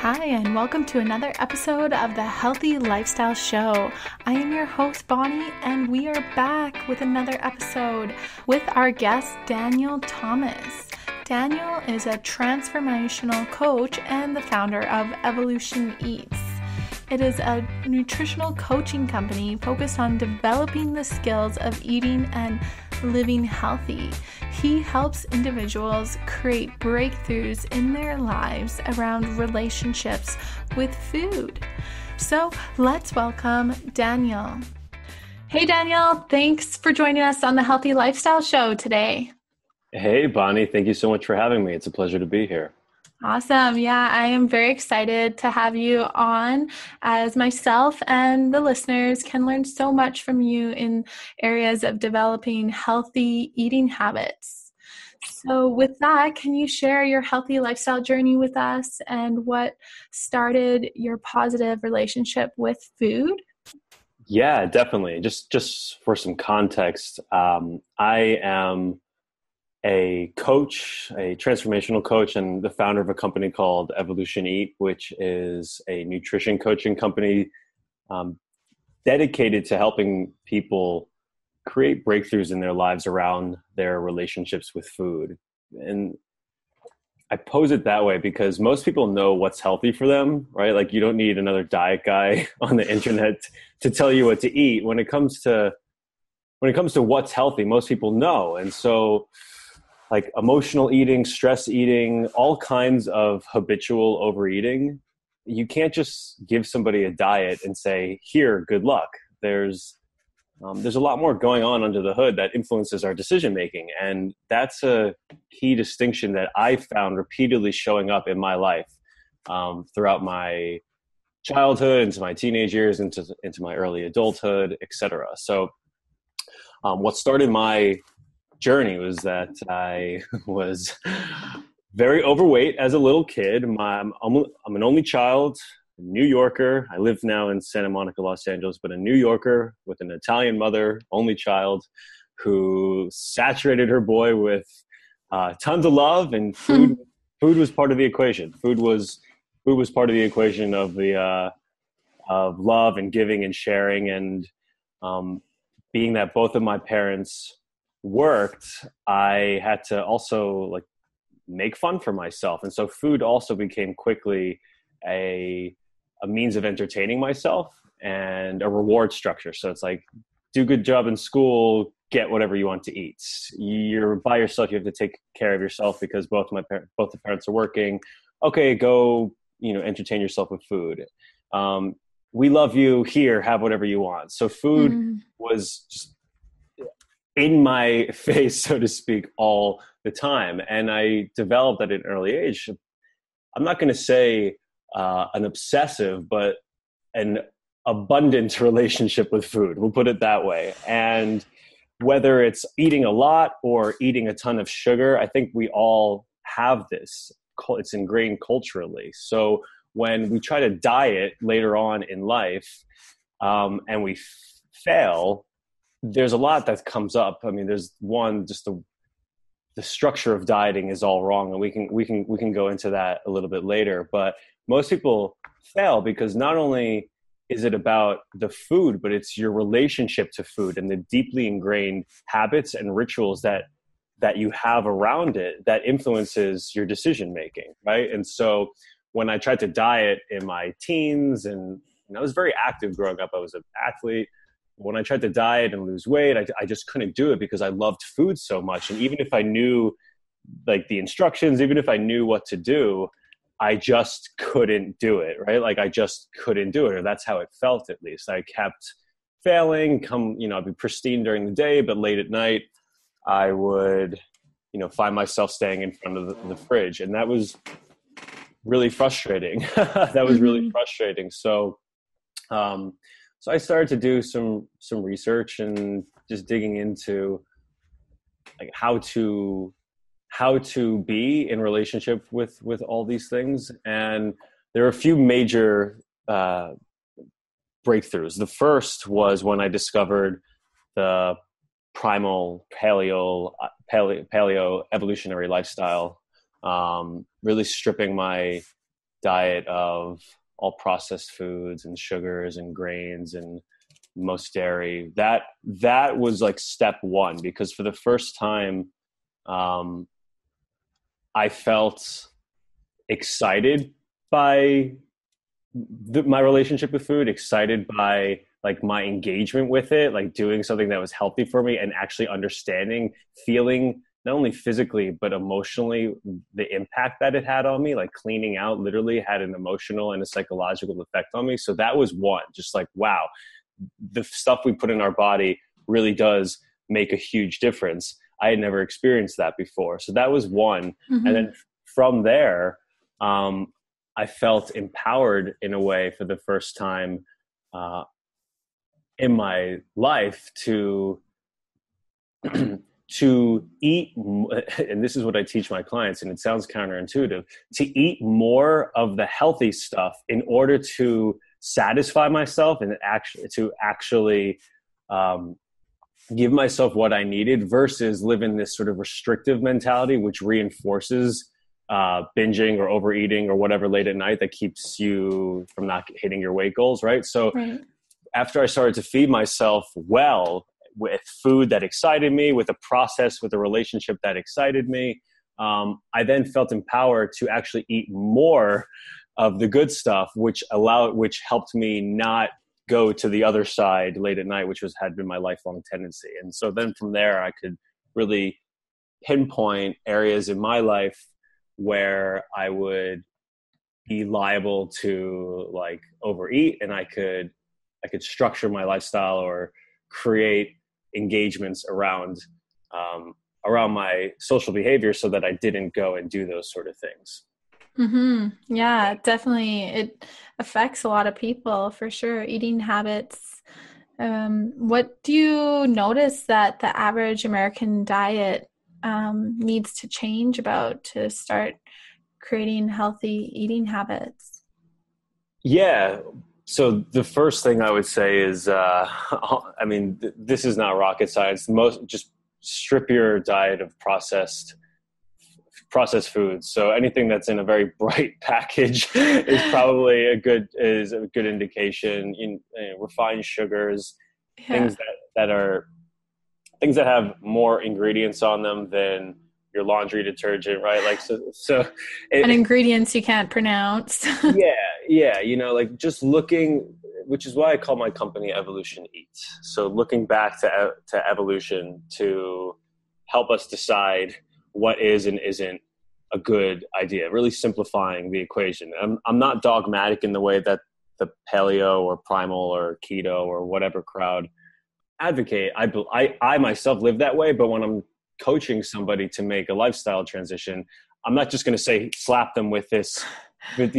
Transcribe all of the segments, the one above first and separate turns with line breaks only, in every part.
Hi, and welcome to another episode of the Healthy Lifestyle Show. I am your host, Bonnie, and we are back with another episode with our guest, Daniel Thomas. Daniel is a transformational coach and the founder of Evolution Eats. It is a nutritional coaching company focused on developing the skills of eating and living healthy. He helps individuals create breakthroughs in their lives around relationships with food. So let's welcome Daniel. Hey Daniel, thanks for joining us on the Healthy Lifestyle Show today.
Hey Bonnie, thank you so much for having me. It's a pleasure to be here.
Awesome. Yeah, I am very excited to have you on, as myself and the listeners can learn so much from you in areas of developing healthy eating habits. So with that, can you share your healthy lifestyle journey with us and what started your positive relationship with food?
Yeah, definitely. Just for some context, I am a coach, a transformational coach, and the founder of a company called Evolution Eat, which is a nutrition coaching company dedicated to helping people create breakthroughs in their lives around their relationships with food. And I pose it that way because most people know what's healthy for them, right? Like you don't need another diet guy on the internet to tell you what to eat. When it comes to what's healthy, most people know. And so like emotional eating, stress eating, all kinds of habitual overeating, you can't just give somebody a diet and say, here, good luck. There's a lot more going on under the hood that influences our decision making. And that's a key distinction that I found repeatedly showing up in my life throughout my childhood, into my teenage years, into my early adulthood, etc. So what started my journey was that I was very overweight as a little kid. I'm an only child, New Yorker. I live now in Santa Monica, Los Angeles, but a New Yorker with an Italian mother, only child, who saturated her boy with tons of love, and food. Food was part of the equation. Food was part of the equation of of love and giving and sharing. And being that both of my parents worked, I had to also like make fun for myself, and so food also became quickly a means of entertaining myself and a reward structure. So it's like, do a good job in school, get whatever you want to eat. You're by yourself, you have to take care of yourself because both the parents are working. Okay, go, entertain yourself with food. We love you, here, have whatever you want. So food was just in my face, so to speak, all the time. And I developed at an early age, I'm not going to say an obsessive, but an abundant relationship with food. We'll put it that way. And whether it's eating a lot or eating a ton of sugar, I think we all have this. It's ingrained culturally. So when we try to diet later on in life and we fail, there's a lot that comes up. I mean, there's one, just the structure of dieting is all wrong, and we can go into that a little bit later. But most people fail because not only is it about the food, but it's your relationship to food and the deeply ingrained habits and rituals that you have around it that influences your decision making, right? And so when I tried to diet in my teens, and I was very active growing up, I was an athlete. When I tried to diet and lose weight, I just couldn't do it because I loved food so much. And even if I knew like the instructions, even if I knew what to do, I just couldn't do it, right? Like I just couldn't do it, or that's how it felt at least. I kept failing, I'd be pristine during the day, but late at night, I would, find myself staying in front of the fridge. And that was really frustrating. That was really frustrating. So I started to do some research and just digging into like how to be in relationship with all these things. And there are a few major breakthroughs. The first was when I discovered the primal paleo evolutionary lifestyle, really stripping my diet of all processed foods and sugars and grains and most dairy. That was like step one, because for the first time, I felt excited by my relationship with food, excited by like my engagement with it, like doing something that was healthy for me and actually understanding, feeling not only physically, but emotionally the impact that it had on me. Like cleaning out literally had an emotional and a psychological effect on me. So that was one, just like, wow, the stuff we put in our body really does make a huge difference. I had never experienced that before. So that was one.
Mm-hmm.
And then from there, I felt empowered in a way for the first time in my life to eat, and this is what I teach my clients, and it sounds counterintuitive, to eat more of the healthy stuff in order to satisfy myself and actually give myself what I needed, versus live in this sort of restrictive mentality, which reinforces binging or overeating or whatever late at night that keeps you from not hitting your weight goals, right? So after I started to feed myself well with food that excited me, with a process, with a relationship that excited me, I then felt empowered to actually eat more of the good stuff, which helped me not go to the other side late at night, which had been my lifelong tendency. And so then from there, I could really pinpoint areas in my life where I would be liable to like overeat, and I could structure my lifestyle or create engagements around my social behavior so that I didn't go and do those sort of things.
Mm-hmm. Yeah, definitely. It affects a lot of people for sure. Eating habits. What do you notice that the average American diet needs to change about to start creating healthy eating habits?
Yeah. So the first thing I would say is, this is not rocket science. Just strip your diet of processed foods. So anything that's in a very bright package is probably a good indication. Refined sugars, things that have more ingredients on them than your laundry detergent, right? Like
and ingredients you can't pronounce.
Yeah. Like just looking, which is why I call my company Evolution Eats. So looking back to evolution to help us decide what is and isn't a good idea, really simplifying the equation. I'm not dogmatic in the way that the paleo or primal or keto or whatever crowd advocate. I myself live that way, but when I'm coaching somebody to make a lifestyle transition, I'm not just going to slap them with these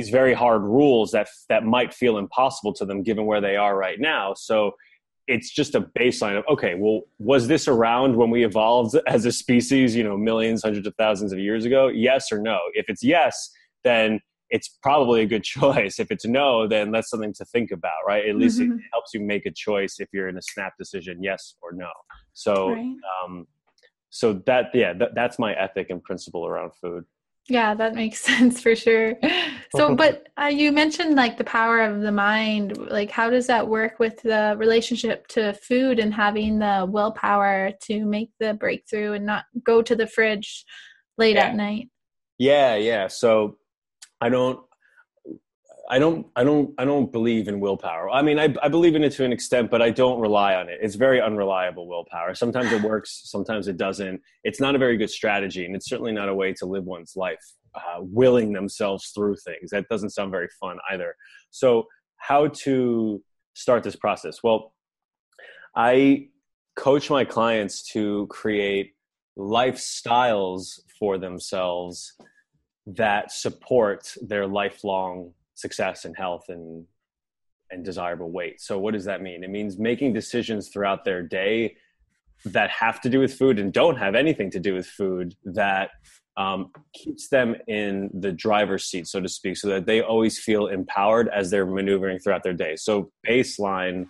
very hard rules that might feel impossible to them given where they are right now. So it's just a baseline of, okay, well, was this around when we evolved as a species, millions, hundreds of thousands of years ago? Yes or no? If it's yes, then it's probably a good choice. If it's no, then that's something to think about, right? At least it helps you make a choice if you're in a snap decision, yes or no. So, so that's my ethic and principle around food.
Yeah, that makes sense for sure. So, but you mentioned like the power of the mind. Like, how does that work with the relationship to food and having the willpower to make the breakthrough and not go to the fridge late at night?
Yeah. So I don't believe in willpower. I mean, I believe in it to an extent, but I don't rely on it. It's very unreliable willpower. Sometimes it works, sometimes it doesn't. It's not a very good strategy, and it's certainly not a way to live one's life, willing themselves through things. That doesn't sound very fun either. So how to start this process? Well, I coach my clients to create lifestyles for themselves that support their lifelong success and health and desirable weight. So what does that mean? It means making decisions throughout their day that have to do with food and don't have anything to do with food, that keeps them in the driver's seat, so to speak, so that they always feel empowered as they're maneuvering throughout their day. So baseline,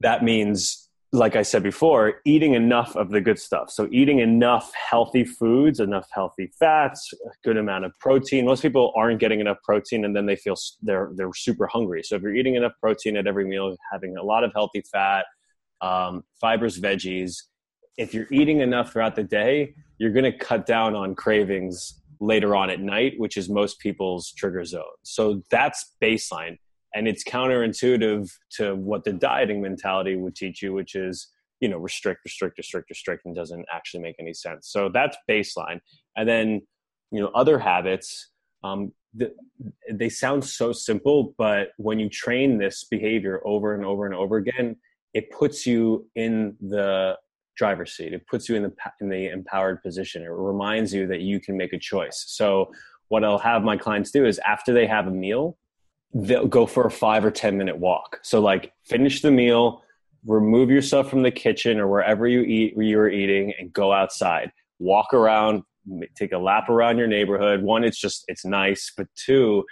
that means like I said before, eating enough of the good stuff. So eating enough healthy foods, enough healthy fats, a good amount of protein. Most people aren't getting enough protein, and then they feel they're super hungry. So if you're eating enough protein at every meal, having a lot of healthy fat, fibers, veggies, if you're eating enough throughout the day, you're going to cut down on cravings later on at night, which is most people's trigger zone. So that's baseline. And it's counterintuitive to what the dieting mentality would teach you, which is, restrict, and doesn't actually make any sense. So that's baseline. And then, other habits, they sound so simple, but when you train this behavior over and over and over again, it puts you in the driver's seat. It puts you in the empowered position. It reminds you that you can make a choice. So what I'll have my clients do is after they have a meal, they'll go for a 5 or 10 minute walk. So like finish the meal, remove yourself from the kitchen or wherever you're eating and go outside, walk around, take a lap around your neighborhood. One, it's nice, but two,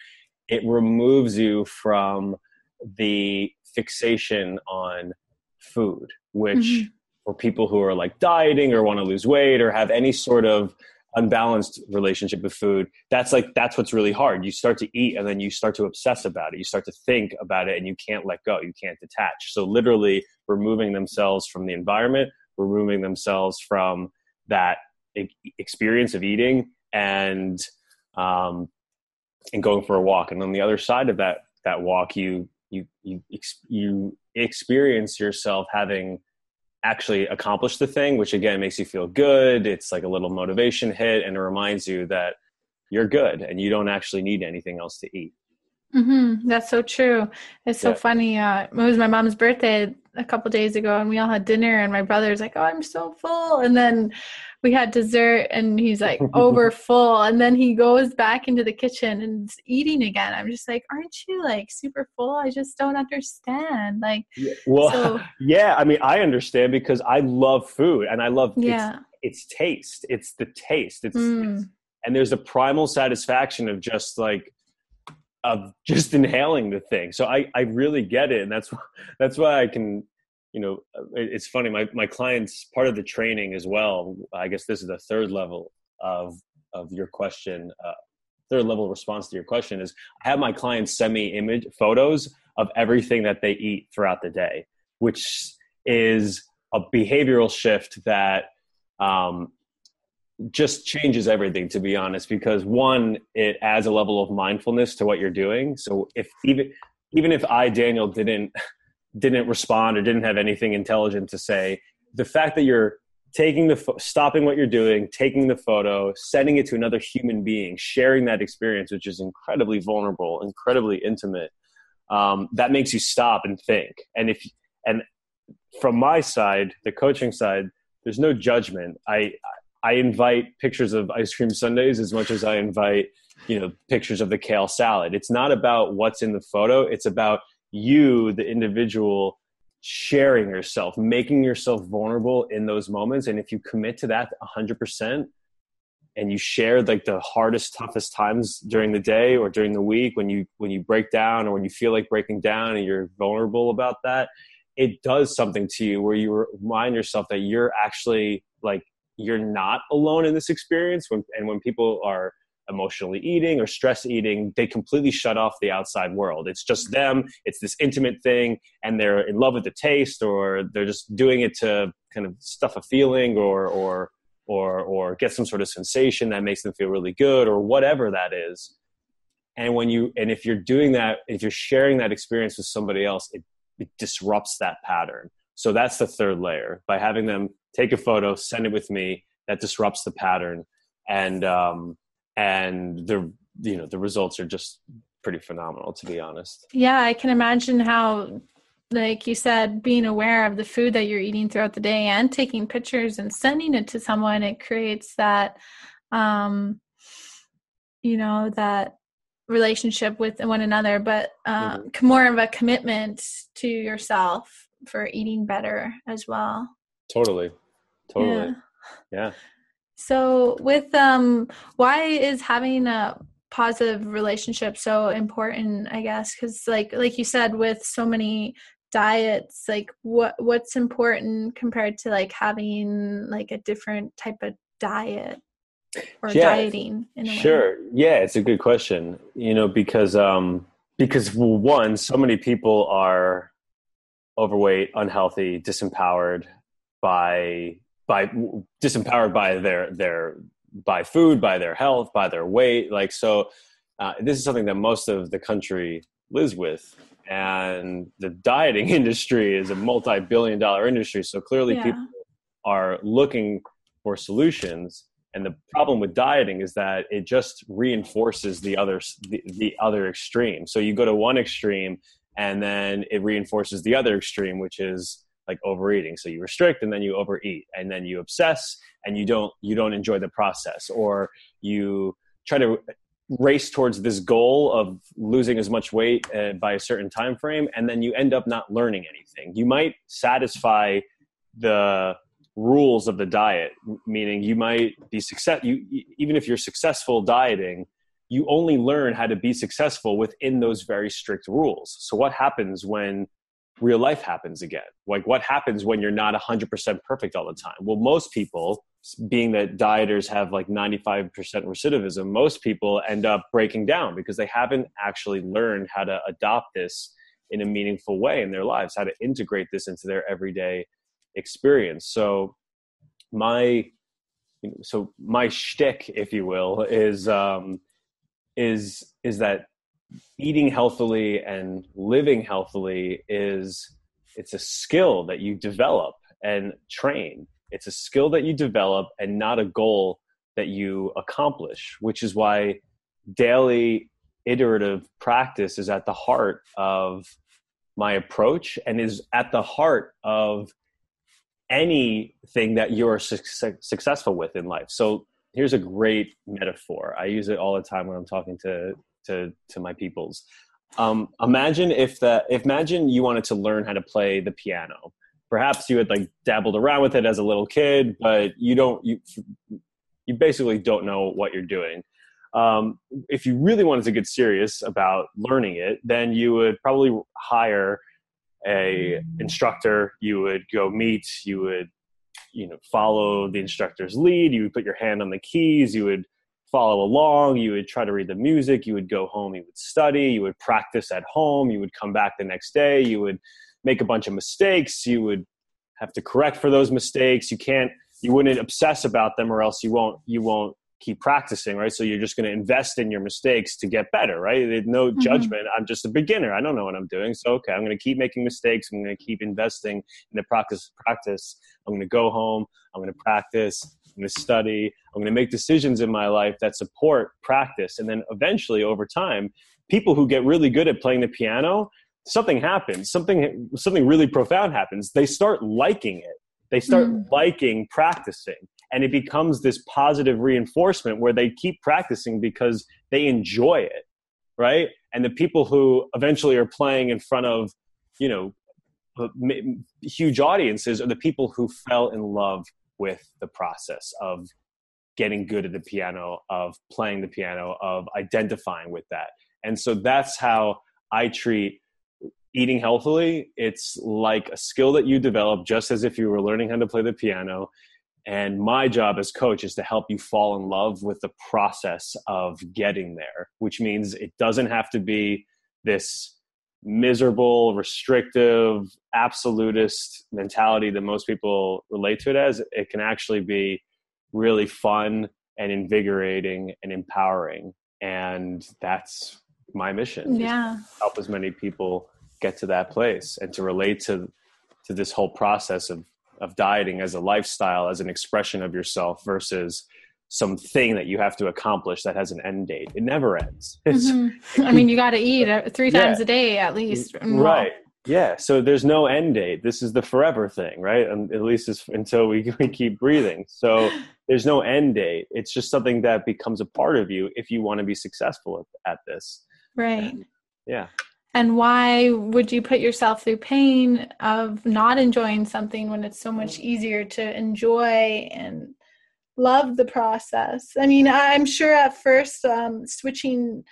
it removes you from the fixation on food, which for people who are like dieting or want to lose weight or have any sort of unbalanced relationship with food, that's what's really hard. You start to eat and then you start to obsess about it. You start to think about it and you can't let go. You can't detach. So literally removing themselves from the environment, removing themselves from that experience of eating and going for a walk. And on the other side of that walk, you experience yourself having actually accomplish the thing, which again makes you feel good. It's like a little motivation hit, and it reminds you that you're good and you don't actually need anything else to eat.
That's so true. It's so funny. It was my mom's birthday a couple days ago, and we all had dinner, and my brother's like, "Oh, I'm so full," and then we had dessert, and he's like over full, and then he goes back into the kitchen and is eating again. I'm just like, "Aren't you like super full? I just don't understand." Like,
yeah. I mean, I understand because I love food, and I love its taste. It's the taste. It's and there's a primal satisfaction of just inhaling the thing. So I really get it. And that's why I can, it's funny. My clients, part of the training as well, I guess this is the third level of your question, third level response to your question is I have my clients send me photos of everything that they eat throughout the day, which is a behavioral shift that, just changes everything, to be honest, because one, it adds a level of mindfulness to what you're doing. So if even if Daniel didn't respond or didn't have anything intelligent to say, the fact that you're taking stopping what you're doing, taking the photo, sending it to another human being, sharing that experience, which is incredibly vulnerable, incredibly intimate, that makes you stop and think. And from my side, the coaching side, there's no judgment. I invite pictures of ice cream sundaes as much as I invite, pictures of the kale salad. It's not about what's in the photo. It's about you, the individual, sharing yourself, making yourself vulnerable in those moments. And if you commit to that 100% and you share like the hardest, toughest times during the day or during the week, when you break down or when you feel like breaking down and you're vulnerable about that, it does something to you where you remind yourself that you're actually you're not alone in this experience. When people are emotionally eating or stress eating, they completely shut off the outside world. It's just them. It's this intimate thing, and they're in love with the taste, or they're just doing it to kind of stuff a feeling or get some sort of sensation that makes them feel really good, or whatever that is. And if you're doing that, if you're sharing that experience with somebody else, it disrupts that pattern. So that's the third layer. By having them take a photo, send it with me, that disrupts the pattern. And the results are just pretty phenomenal, to be honest.
Yeah, I can imagine how, like you said, being aware of the food that you're eating throughout the day and taking pictures and sending it to someone, it creates that, that relationship with one another, but more of a commitment to yourself for eating better as well.
Totally. Yeah.
So with why is having a positive relationship so important, I guess? Because like you said, with so many diets, like what's important compared to like having like a different type of diet or dieting in a way?
Sure. Yeah, it's a good question. Because well, one, so many people are overweight, unhealthy, disempowered by disempowered by their by food, by their health, by their weight. Like, so this is something that most of the country lives with. And the dieting industry is a multi-billion-dollar industry. So clearly people are looking for solutions. And the problem with dieting is that it just reinforces the other extreme. So you go to one extreme and then it reinforces the other extreme, which is like overeating. So you restrict and then you overeat, and then you obsess and you don't enjoy the process, or you try to race towards this goal of losing as much weight by a certain time frame, and then you end up not learning anything. You might satisfy the rules of the diet, meaning you might be even if you're successful dieting, you only learn how to be successful within those very strict rules. So what happens when real life happens again? Like, what happens when you're not 100% perfect all the time? Well, most people, being that dieters have like 95% recidivism, most people end up breaking down because they haven't actually learned how to adopt this in a meaningful way in their lives, how to integrate this into their everyday experience. So my shtick, if you will, is that eating healthily and living healthily it's a skill that you develop and train. It's a skill that you develop and not a goal that you accomplish, which is why daily iterative practice is at the heart of my approach and is at the heart of anything that you're successful with in life. So here's a great metaphor. I use it all the time when I'm talking to my peoples. Imagine imagine you wanted to learn how to play the piano. Perhaps you had like dabbled around with it as a little kid, but you basically don't know what you're doing. If you really wanted to get serious about learning it, then you would probably hire a instructor. You would go meet, you would, follow the instructor's lead. You would put your hand on the keys. You would follow along. You would try to read the music. You would go home. You would study. You would practice at home. You would come back the next day. You would make a bunch of mistakes. You would have to correct for those mistakes. You wouldn't obsess about them, or else you won't keep practicing, right? So you're just going to invest in your mistakes to get better, right? There's no judgment. I'm just a beginner. I don't know what I'm doing. So, okay, I'm going to keep making mistakes. I'm going to keep investing in the practice. I'm going to go home. I'm going to practice. I'm going to study. I'm going to make decisions in my life that support practice. And then eventually, over time, people who get really good at playing the piano, something happens. Something really profound happens. They start liking it. They start liking practicing. And it becomes this positive reinforcement where they keep practicing because they enjoy it, right? And the people who eventually are playing in front of, huge audiences are the people who fell in love with the process of getting good at the piano, of playing the piano, of identifying with that. And so that's how I treat eating healthily. It's like a skill that you develop just as if you were learning how to play the piano. And my job as coach is to help you fall in love with the process of getting there, which means it doesn't have to be this miserable, restrictive, absolutist mentality that most people relate to it as. It can actually be really fun and invigorating and empowering. And that's my mission.
Yeah.
Is to help as many people get to that place and to relate to this whole process of dieting as a lifestyle, as an expression of yourself versus something that you have to accomplish that has an end date. It never ends.
I mean, you got to eat 3 times a day at least.
Right. Yeah. So there's no end date. This is the forever thing, right? And at least until we keep breathing. So there's no end date. It's just something that becomes a part of you if you want to be successful at this.
Right.
And, yeah.
And why would you put yourself through pain of not enjoying something when it's so much easier to enjoy and love the process? I mean, I'm sure at first switching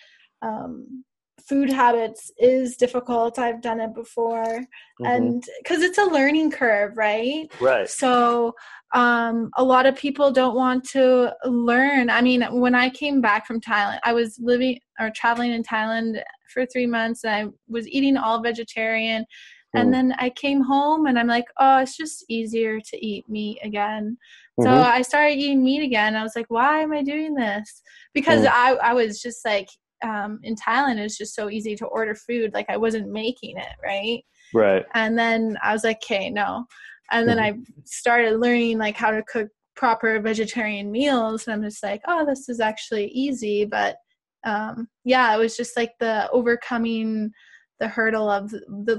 food habits is difficult. I've done it before, and because it's a learning curve, right?
Right.
So a lot of people don't want to learn. I mean, when I came back from Thailand, I was traveling in Thailand for 3 months, and I was eating all vegetarian. And then I came home and I'm like, oh, it's just easier to eat meat again. So I started eating meat again. I was like, why am I doing this? Because I was just like, in Thailand, it was just so easy to order food. Like I wasn't making it, right?
Right.
And then I was like, okay, no. And then I started learning like how to cook proper vegetarian meals. And I'm just like, oh, this is actually easy. But it was just like the overcoming the hurdle of the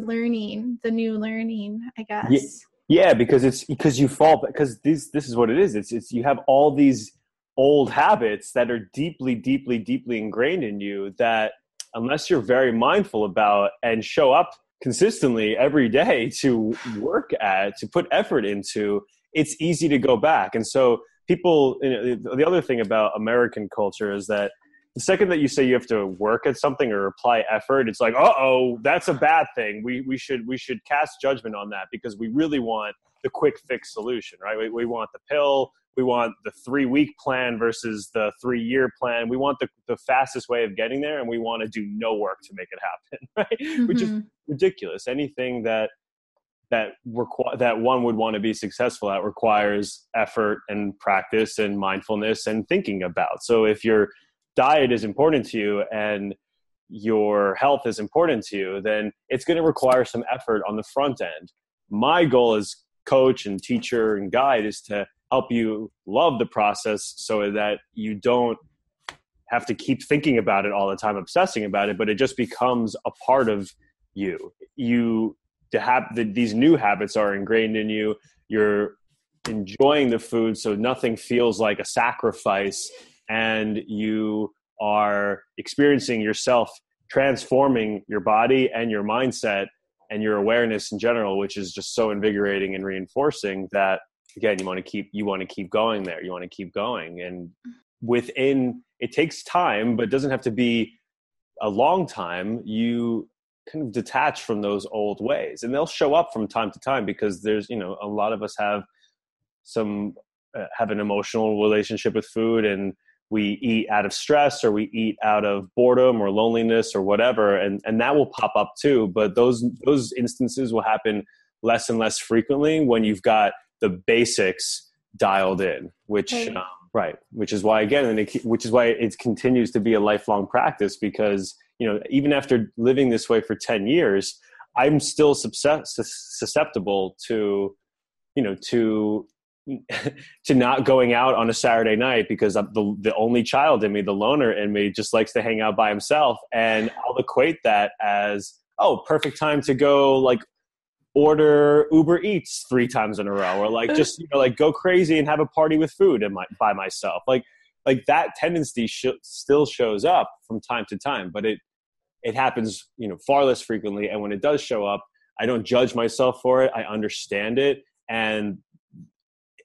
new learning, I guess.
Yeah, because this is what it is. It's you have all these old habits that are deeply, deeply, deeply ingrained in you that unless you're very mindful about and show up consistently every day to to put effort into, it's easy to go back. And so people, the other thing about American culture is that the second that you say you have to work at something or apply effort, it's like, uh-oh, that's a bad thing. We should cast judgment on that because we really want the quick fix solution, right? We want the pill. We want the 3-week plan versus the 3-year plan. We want the fastest way of getting there, and we want to do no work to make it happen, right? Which is ridiculous. Anything that one would want to be successful at requires effort and practice and mindfulness and thinking about. So if your diet is important to you and your health is important to you, then it's going to require some effort on the front end. My goal as coach and teacher and guide is to help you love the process so that you don't have to keep thinking about it all the time, obsessing about it, but it just becomes a part of you. These new habits are ingrained in you. You're enjoying the food, so nothing feels like a sacrifice, and you are experiencing yourself transforming your body and your mindset and your awareness in general, which is just so invigorating and reinforcing that, again, you want to keep going there. You want to keep going. And it takes time, but it doesn't have to be a long time. You kind of detach from those old ways, and they'll show up from time to time because there's, a lot of us have an emotional relationship with food, and we eat out of stress or we eat out of boredom or loneliness or whatever. And that will pop up too. But those instances will happen less and less frequently when you've got the basics dialed in, which is why, again, which is why it continues to be a lifelong practice, because, even after living this way for 10 years, I'm still susceptible to not going out on a Saturday night because the only child in me, the loner in me, just likes to hang out by himself. And I'll equate that as, perfect time to go order Uber Eats 3 times in a row, or just, go crazy and have a party with food by myself. Like that tendency still shows up from time to time, but it happens, far less frequently. And when it does show up, I don't judge myself for it. I understand it. And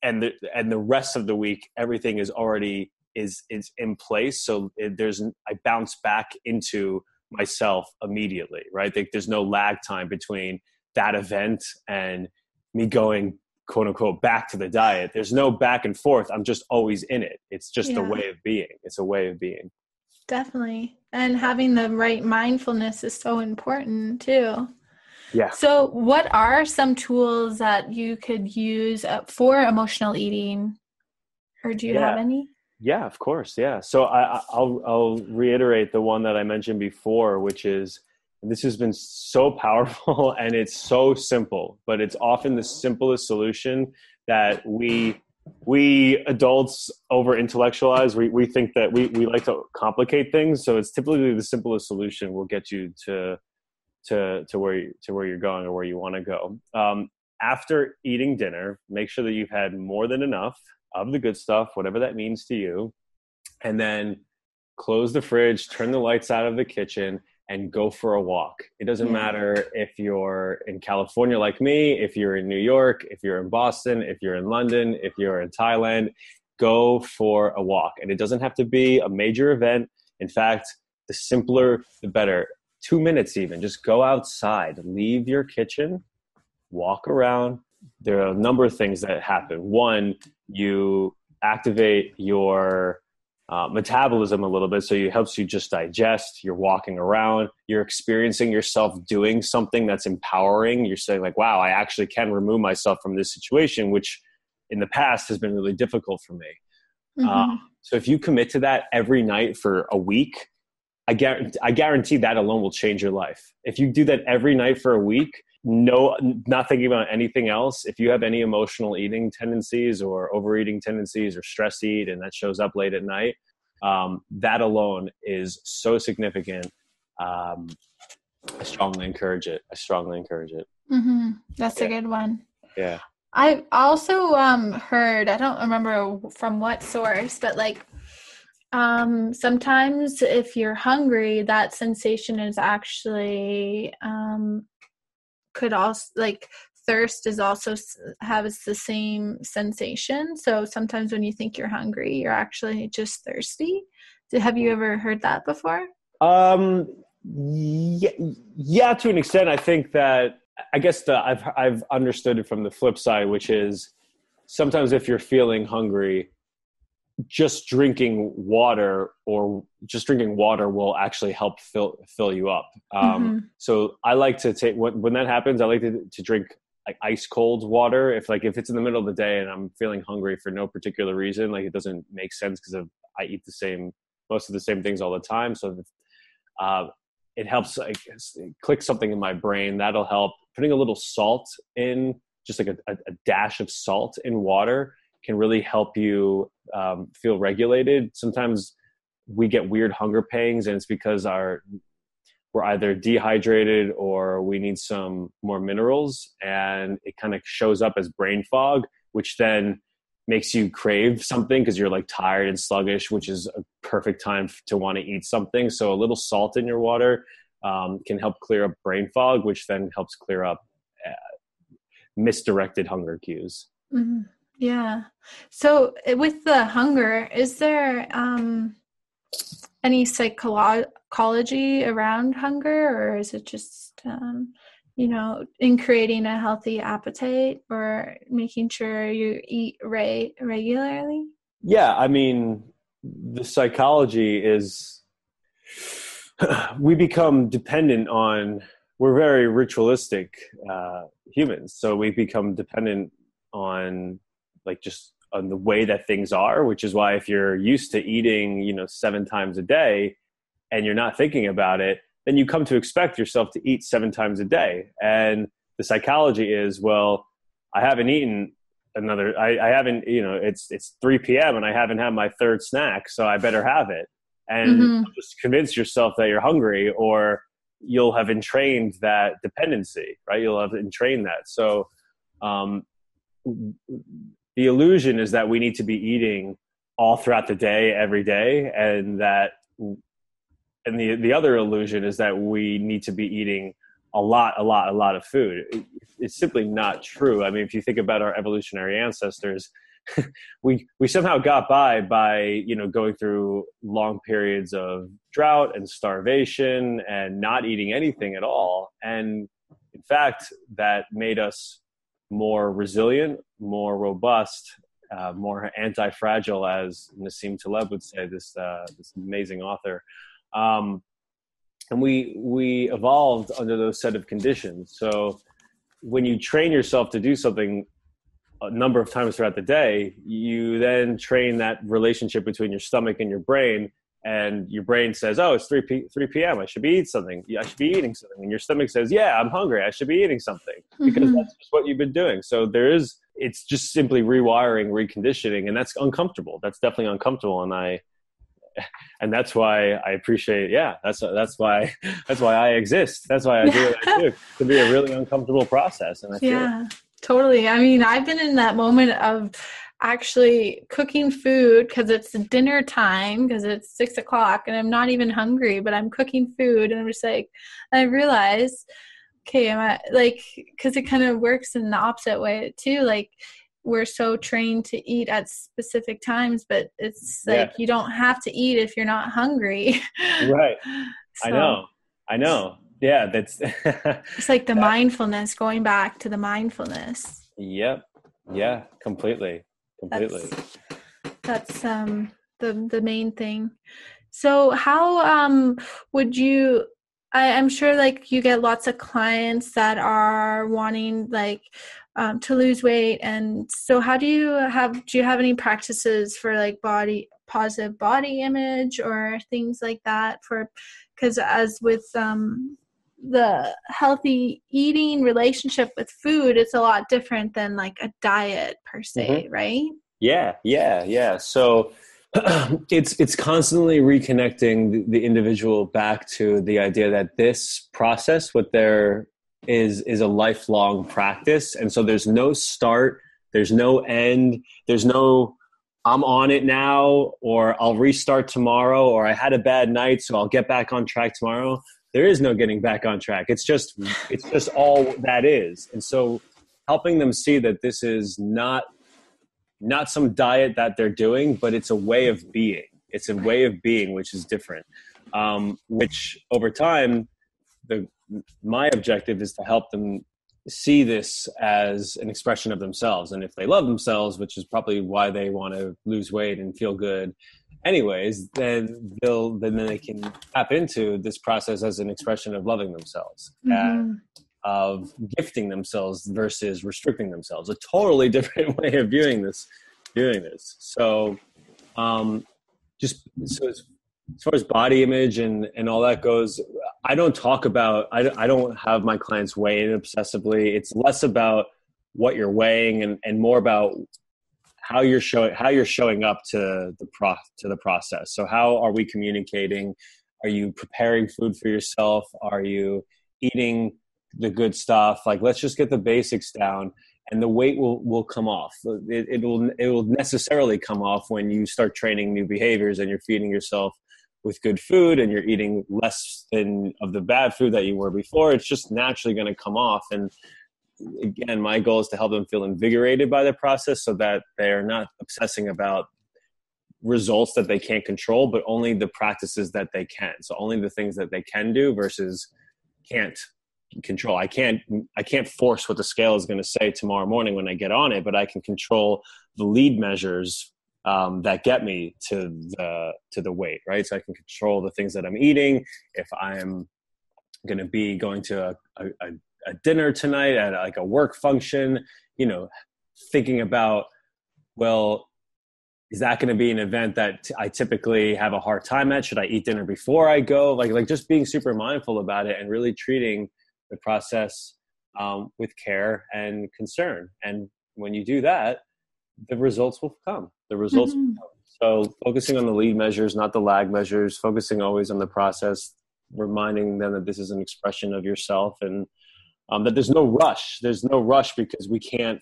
the rest of the week, everything is already is in place. So I bounce back into myself immediately, right? There's no lag time between that event and me going, quote unquote, back to the diet. There's no back and forth. I'm just always in it. It's just a way of being. It's a way of being.
Definitely. And having the right mindfulness is so important too.
Yeah.
So what are some tools that you could use for emotional eating, or do you have any?
Yeah, of course. Yeah. So I'll reiterate the one that I mentioned before, which is, this has been so powerful and it's so simple, but it's often the simplest solution that we adults over intellectualize. We think that we like to complicate things. So it's typically the simplest solution will get you to where you're going or where you want to go. After eating dinner, make sure that you've had more than enough of the good stuff, whatever that means to you, and then close the fridge, turn the lights out of the kitchen, and go for a walk. It doesn't matter if you're in California like me, if you're in New York, if you're in Boston, if you're in London, if you're in Thailand, go for a walk. And it doesn't have to be a major event. In fact, the simpler, the better. 2 minutes even, just go outside, leave your kitchen, walk around. There are a number of things that happen. One, you activate your metabolism a little bit, so it helps you just digest. You're walking around, you're experiencing yourself doing something that's empowering. You're saying like, wow, I actually can remove myself from this situation, which in the past has been really difficult for me. So if you commit to that every night for a week, I guarantee that alone will change your life. If you do that every night for a week, not thinking about anything else. If you have any emotional eating tendencies or overeating tendencies or stress eat, and that shows up late at night, that alone is so significant. I strongly encourage it.
That's a good one.
Yeah.
I've also heard, I don't remember from what source, but like sometimes if you're hungry, that sensation is actually could also, like, thirst is also has the same sensation. So sometimes when you think you're hungry, you're actually just thirsty. Have you ever heard that before?
Yeah, to an extent. I think that, I guess I've understood it from the flip side, which is sometimes if you're feeling hungry, just drinking water will actually help fill you up. So I like to take, when that happens, I like to drink like ice cold water. If it's in the middle of the day and I'm feeling hungry for no particular reason, like it doesn't make sense because I eat most of the same things all the time. So it helps like click something in my brain. That'll help. Putting a little salt in, just like a dash of salt in water, can really help you feel regulated. Sometimes we get weird hunger pangs, and it's because we're either dehydrated or we need some more minerals, and it kind of shows up as brain fog, which then makes you crave something because you're like tired and sluggish, which is a perfect time to want to eat something. So a little salt in your water can help clear up brain fog, which then helps clear up misdirected hunger cues.
Yeah. So with the hunger, is there any psychology around hunger, or is it just, in creating a healthy appetite or making sure you eat regularly?
Yeah. I mean, the psychology is we become dependent on, we're very ritualistic humans. So we become dependent on just on the way that things are, which is why if you're used to eating, 7 times a day and you're not thinking about it, then you come to expect yourself to eat 7 times a day. And the psychology is, well, I haven't eaten I haven't, it's 3 p.m. and I haven't had my third snack, so I better have it. And just convince yourself that you're hungry, or you'll have entrained that dependency, right? You'll have entrained that. So, the illusion is that we need to be eating all throughout the day, every day. And the other illusion is that we need to be eating a lot of food. It's simply not true. I mean, if you think about our evolutionary ancestors, we somehow got by going through long periods of drought and starvation and not eating anything at all. And in fact, that made us more resilient, more robust, more anti-fragile, as Nassim Taleb would say, this amazing author. And we evolved under those set of conditions. So when you train yourself to do something a number of times throughout the day, you then train that relationship between your stomach and your brain. And your brain says, oh, it's 3 p.m. I should be eating something. I should be eating something. And your stomach says, yeah, I'm hungry. I should be eating something, because that's just what you've been doing. So it's just simply rewiring, reconditioning, and that's uncomfortable. That's definitely uncomfortable. And that's why I appreciate, that's why I exist. That's why I do what I do. It can be a really uncomfortable process. And I feel it.
Totally. I mean, I've been in that moment of actually cooking food because it's dinner time, because it's 6 o'clock and I'm not even hungry, but I'm cooking food, and I'm just like, I realize, okay, because it kind of works in the opposite way too. Like, we're so trained to eat at specific times, but it's like, you don't have to eat if you're not hungry.
Right. So. I know. I know. Yeah, that's
It's like the
that,
mindfulness, going back to the mindfulness.
yep. Yeah, completely.
That's
Completely.
the main thing. So how would you I'm sure like you get lots of clients that are wanting like to lose weight, and so how do you have any practices for like body positive body image or things like that, for because as with the healthy eating relationship with food, it's a lot different than like a diet per
Hmm.
se, right?
Yeah, yeah, yeah. So it's constantly reconnecting the individual back to the idea that this process, what there is a lifelong practice, and so there's no start, there's no end, there's no I'm on it now, or I'll restart tomorrow, or I had a bad night, so I'll get back on track tomorrow. There is no getting back on track. It's just all that is, and so helping them see that this is not some diet that they're doing, but it's a way of being. It's a way of being, which is different. Which over time, the my objective is to help them see this as an expression of themselves. And if they love themselves, which is probably why they want to lose weight and feel good, anyways, then they can tap into this process as an expression of loving themselves.
Mm-hmm.
Of gifting themselves versus restricting themselves. A totally different way of viewing this, doing this. So, just so as far as body image and all that goes, I don't talk about. I don't have my clients weigh in obsessively. It's less about what you're weighing and more about how you're showing up to the process. So how are we communicating? Are you preparing food for yourself? Are you eating the good stuff? Like, let's just get the basics down, and the weight will come off. It will necessarily come off when you start training new behaviors and you're feeding yourself with good food and you're eating less than of the bad food that you were before. It's just naturally going to come off. And again, my goal is to help them feel invigorated by the process so that they're not obsessing about results that they can't control, but only the practices that they can. So only the things that they can do versus can't control. I can't force what the scale is going to say tomorrow morning when I get on it, but I can control the lead measures that get me to the weight, right? So I can control the things that I'm eating. If I'm going to be going to a dinner tonight at like a work function, thinking about, well, is that going to be an event that I typically have a hard time at? Should I eat dinner before I go? Like just being super mindful about it and really treating the process with care and concern. And when you do that, the results will come. The results will
Mm-hmm.
come. So focusing on the lead measures, not the lag measures, focusing always on the process, reminding them that this is an expression of yourself, and that there's no rush. There's no rush because we can't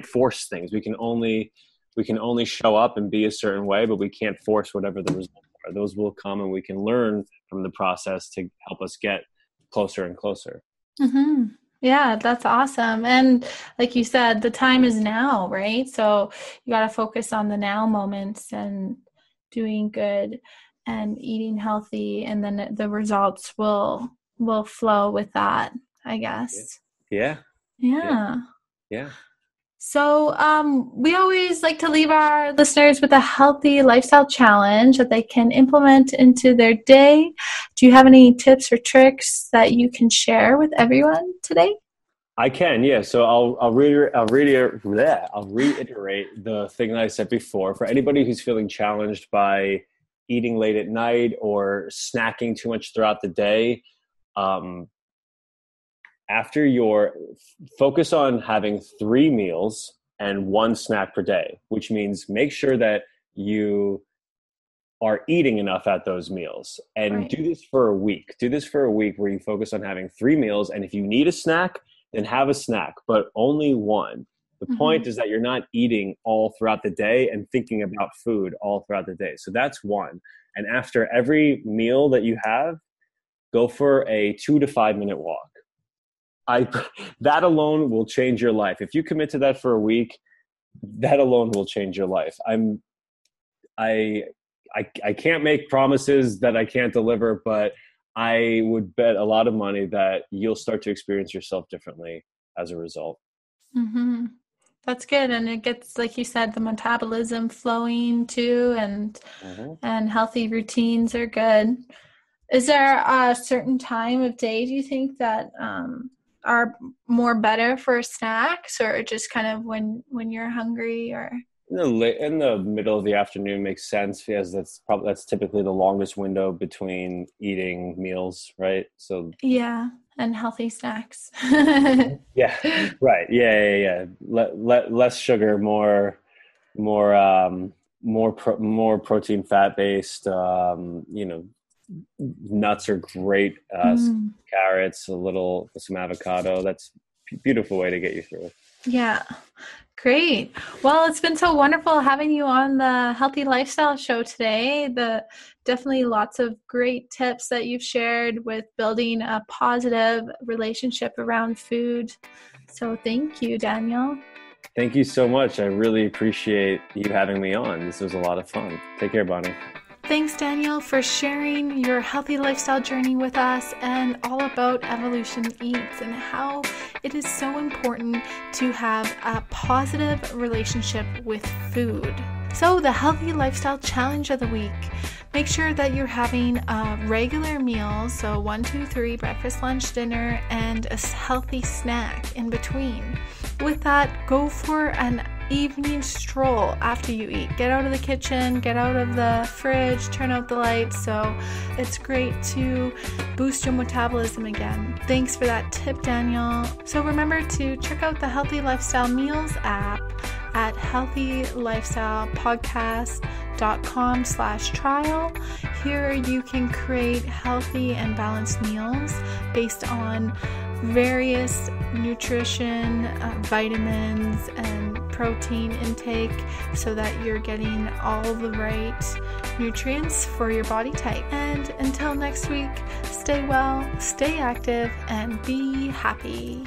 force things. We can only show up and be a certain way, but we can't force whatever the results are. Those will come, and we can learn from the process to help us get closer and closer.
Mm-hmm. Yeah, that's awesome. And like you said, the time is now, right? So you got to focus on the now moments and doing good and eating healthy, and then the results will flow with that, I
Yeah.
guess.
Yeah. Yeah.
Yeah.
Yeah.
So, we always like to leave our listeners with a healthy lifestyle challenge that they can implement into their day. Do you have any tips or tricks that you can share with everyone today?
I can, yeah. So I'll reiterate the thing that I said before. For anybody who's feeling challenged by eating late at night or snacking too much throughout the day, um, after your focus on having 3 meals and 1 snack per day, which means make sure that you are eating enough at those meals, and
Right.
do this for a week. Do this for a week where you focus on having 3 meals. And if you need a snack, then have a snack, but only one. The
Mm-hmm.
point is that you're not eating all throughout the day and thinking about food all throughout the day. So that's one. And after every meal that you have, go for a 2 to 5 minute walk. I That alone will change your life. If you commit to that for a week, that alone will change your life. I I can't make promises that I can't deliver, but I would bet a lot of money that you'll start to experience yourself differently as a result.
Mm-hmm. That's good. And it gets, like you said, the metabolism flowing too,
Hmm.
and healthy routines are good. Is there a certain time of day, do you think, that are more better for snacks, or just kind of when you're hungry, or?
In the middle of the afternoon makes sense because that's typically the longest window between eating meals, right? So
Yeah, and healthy snacks.
yeah, right, yeah. Less sugar, more more protein, fat based. Nuts are great.
Mm.
Carrots, some avocado. That's a beautiful way to get you through it.
Yeah. Great. Well, it's been so wonderful having you on the Healthy Lifestyle Show today. Definitely lots of great tips that you've shared with building a positive relationship around food. So thank you, Daniel.
Thank you so much. I really appreciate you having me on. This was a lot of fun. Take care, Bonnie.
Thanks, Daniel, for sharing your healthy lifestyle journey with us and all about Evolution Eats and how it is so important to have a positive relationship with food. So, the Healthy Lifestyle Challenge of the week. Make sure that you're having a regular meal, so 1, 2, 3, breakfast, lunch, dinner, and a healthy snack in between. With that, go for an evening stroll after you eat. Get out of the kitchen, get out of the fridge, turn out the lights. So it's great to boost your metabolism again. Thanks for that tip, Daniel. So remember to check out the Healthy Lifestyle Meals app at healthylifestylepodcast.com/trial. Here you can create healthy and balanced meals based on various nutrition, vitamins, and protein intake so that you're getting all the right nutrients for your body type. And until next week, stay well, stay active, and be happy.